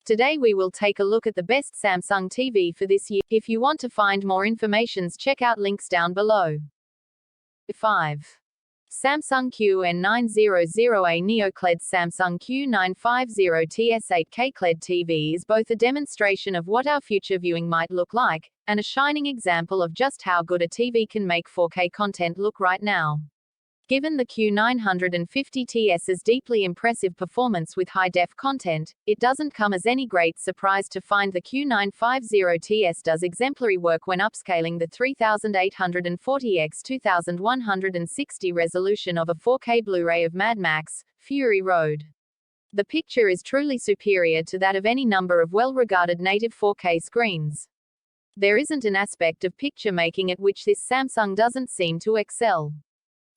Today we will take a look at the best Samsung TV for this year. If you want to find more information, check out links down below. 5. Samsung QN900A Neo QLED. Samsung Q950TS8K QLED TV is both a demonstration of what our future viewing might look like, and a shining example of just how good a TV can make 4K content look right now. Given the Q950TS's deeply impressive performance with high-def content, it doesn't come as any great surprise to find the Q950TS does exemplary work when upscaling the 3840x2160 resolution of a 4K Blu-ray of Mad Max: Fury Road. The picture is truly superior to that of any number of well-regarded native 4K screens. There isn't an aspect of picture making at which this Samsung doesn't seem to excel.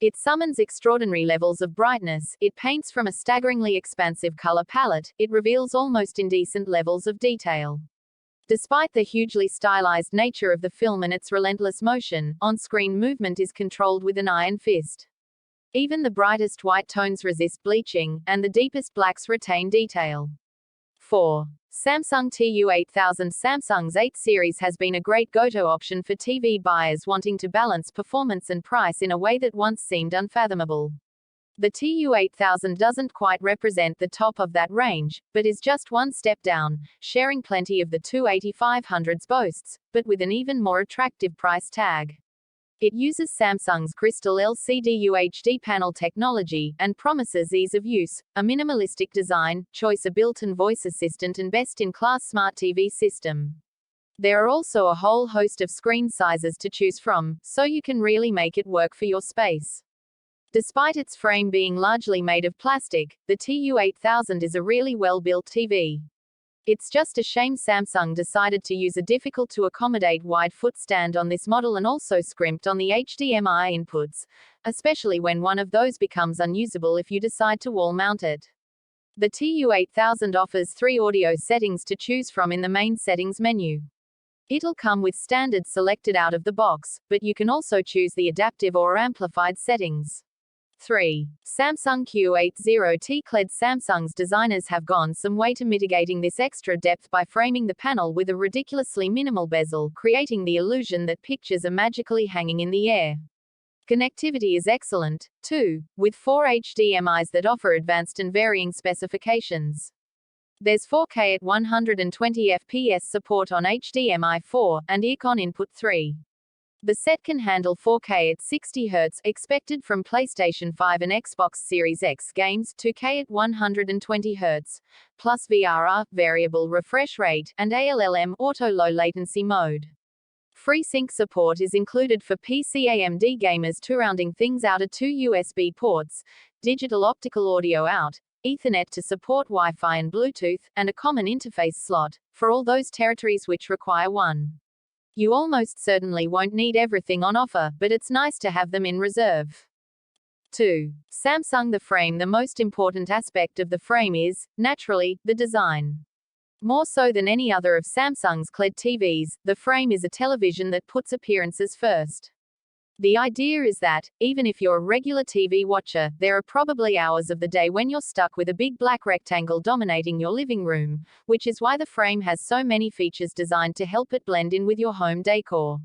It summons extraordinary levels of brightness, it paints from a staggeringly expansive color palette, it reveals almost indecent levels of detail. Despite the hugely stylized nature of the film and its relentless motion, on-screen movement is controlled with an iron fist. Even the brightest white tones resist bleaching, and the deepest blacks retain detail. 4. Samsung TU8000. Samsung's 8 series has been a great go-to option for TV buyers wanting to balance performance and price in a way that once seemed unfathomable. The TU8000 doesn't quite represent the top of that range, but is just one step down, sharing plenty of the TU8500's boasts, but with an even more attractive price tag. It uses Samsung's Crystal LCD UHD panel technology, and promises ease of use, a minimalistic design, choice, a built-in voice assistant, and best-in-class smart TV system. There are also a whole host of screen sizes to choose from, so you can really make it work for your space. Despite its frame being largely made of plastic, the TU8000 is a really well-built TV. It's just a shame Samsung decided to use a difficult-to-accommodate wide footstand on this model and also scrimped on the HDMI inputs, especially when one of those becomes unusable if you decide to wall-mount it. The TU8000 offers 3 audio settings to choose from in the main settings menu. It'll come with standard selected out of the box, but you can also choose the adaptive or amplified settings. 3. Samsung Q80T QLED. Samsung's designers have gone some way to mitigating this extra depth by framing the panel with a ridiculously minimal bezel, creating the illusion that pictures are magically hanging in the air. Connectivity is excellent, too, with 4 HDMIs that offer advanced and varying specifications. There's 4K at 120 FPS support on HDMI 4, and EEC input 3. The set can handle 4K at 60 Hz, expected from PlayStation 5 and Xbox Series X games, 2K at 120 Hz, plus VRR, variable refresh rate, and ALLM, auto low latency mode. FreeSync support is included for PC AMD gamers to rounding things out at 2 USB ports, digital optical audio out, Ethernet to support Wi-Fi and Bluetooth, and a common interface slot, for all those territories which require one. You almost certainly won't need everything on offer, but it's nice to have them in reserve. 2. Samsung. The frame. The most important aspect of the frame is, naturally, the design. More so than any other of Samsung's QLED TVs, the frame is a television that puts appearances first. The idea is that, even if you're a regular TV watcher, there are probably hours of the day when you're stuck with a big black rectangle dominating your living room, which is why the frame has so many features designed to help it blend in with your home decor.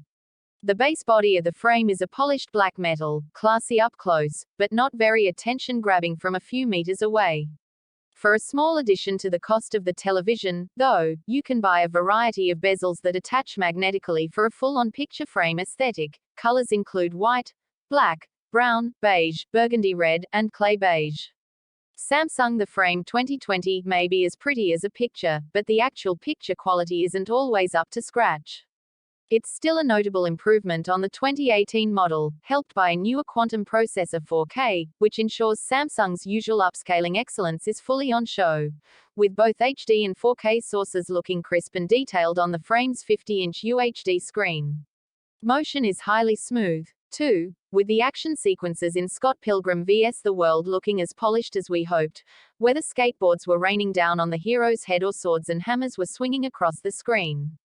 The base body of the frame is a polished black metal, classy up close, but not very attention-grabbing from a few meters away. For a small addition to the cost of the television, though, you can buy a variety of bezels that attach magnetically for a full-on picture frame aesthetic. Colors include white, black, brown, beige, burgundy red, and clay beige. Samsung. The frame 2020 may be as pretty as a picture, but the actual picture quality isn't always up to scratch. It's still a notable improvement on the 2018 model, helped by a newer quantum processor 4K, which ensures Samsung's usual upscaling excellence is fully on show, with both HD and 4K sources looking crisp and detailed on the frame's 50-inch UHD screen. Motion is highly smooth, too, with the action sequences in Scott Pilgrim vs. the World looking as polished as we hoped, whether skateboards were raining down on the hero's head or swords and hammers were swinging across the screen.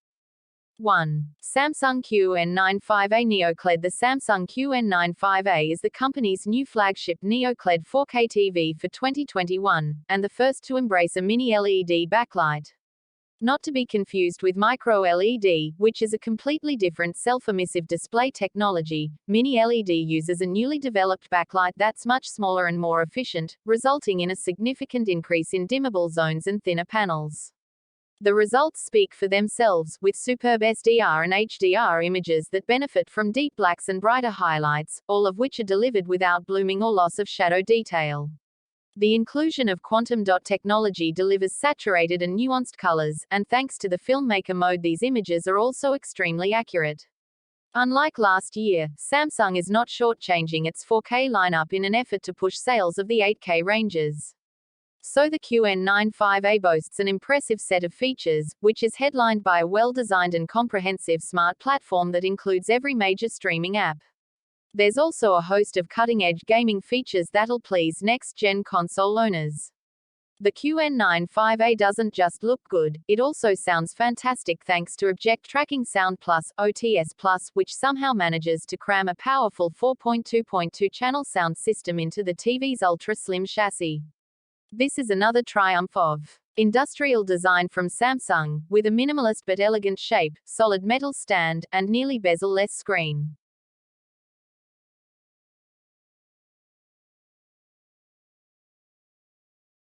1. Samsung QN95A Neo QLED. The Samsung QN95A is the company's new flagship Neo QLED 4K TV for 2021, and the first to embrace a mini LED backlight. Not to be confused with micro LED, which is a completely different self-emissive display technology. Mini LED uses a newly developed backlight that's much smaller and more efficient, resulting in a significant increase in dimmable zones and thinner panels. The results speak for themselves, with superb SDR and HDR images that benefit from deep blacks and brighter highlights, all of which are delivered without blooming or loss of shadow detail. The inclusion of quantum dot technology delivers saturated and nuanced colors, and thanks to the filmmaker mode, these images are also extremely accurate. Unlike last year, Samsung is not shortchanging its 4K lineup in an effort to push sales of the 8K ranges. So the QN95A boasts an impressive set of features, which is headlined by a well-designed and comprehensive smart platform that includes every major streaming app. There's also a host of cutting-edge gaming features that'll please next-gen console owners. The QN95A doesn't just look good, it also sounds fantastic thanks to Object Tracking Sound Plus, OTS Plus, which somehow manages to cram a powerful 4.2.2 channel sound system into the TV's ultra-slim chassis. This is another triumph of industrial design from Samsung, with a minimalist but elegant shape, solid metal stand, and nearly bezel-less screen.